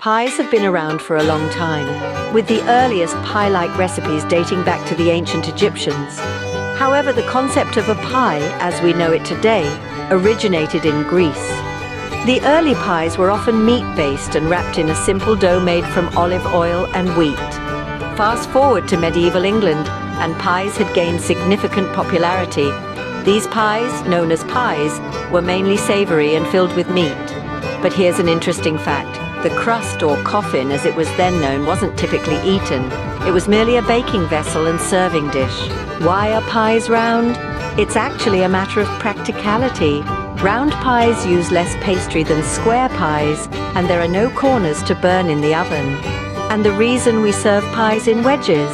Pies have been around for a long time, with the earliest pie-like recipes dating back to the ancient Egyptians. However, the concept of a pie, as we know it today, originated in Greece. The early pies were often meat-based and wrapped in a simple dough made from olive oil and wheat. Fast forward to medieval England, and pies had gained significant popularity. These pies, known as pies, were mainly savory and filled with meat. But here's an interesting fact. The crust, or coffin as it was then known, wasn't typically eaten. It was merely a baking vessel and serving dish. Why are pies round? It's actually a matter of practicality. Round pies use less pastry than square pies, and there are no corners to burn in the oven. And the reason we serve pies in wedges?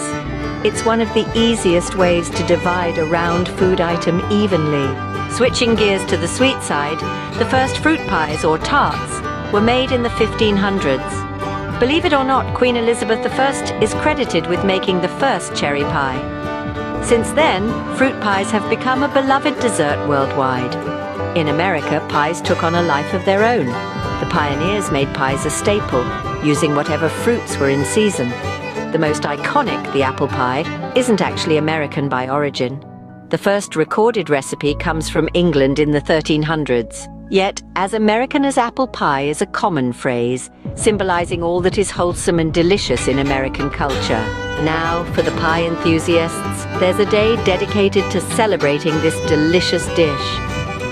It's one of the easiest ways to divide a round food item evenly. Switching gears to the sweet side, the first fruit pies, or tarts, were made in the 1500s. Believe it or not, Queen Elizabeth I is credited with making the first cherry pie. Since then, fruit pies have become a beloved dessert worldwide. In America, pies took on a life of their own. The pioneers made pies a staple, using whatever fruits were in season. The most iconic, the apple pie, isn't actually American by origin. The first recorded recipe comes from England in the 1300s. Yet, as American as apple pie is a common phrase, symbolizing all that is wholesome and delicious in American culture. Now, for the pie enthusiasts, there's a day dedicated to celebrating this delicious dish.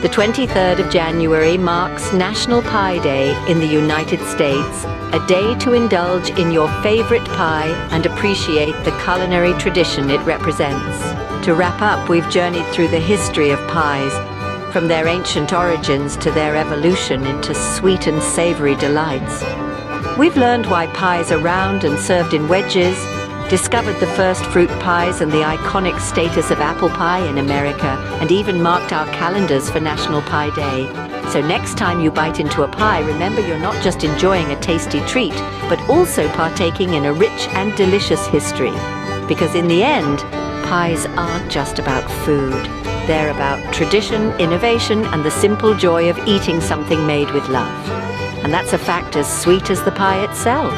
The 23rd of January marks National Pie Day in the United States, a day to indulge in your favorite pie and appreciate the culinary tradition it represents. To wrap up, we've journeyed through the history of pies, from their ancient origins to their evolution into sweet and savory delights. We've learned why pies are round and served in wedges, discovered the first fruit pies and the iconic status of apple pie in America, and even marked our calendars for National Pie Day. So next time you bite into a pie, remember you're not just enjoying a tasty treat, but also partaking in a rich and delicious history. Because in the end, pies aren't just about food. They're about tradition, innovation, and the simple joy of eating something made with love. And that's a fact as sweet as the pie itself.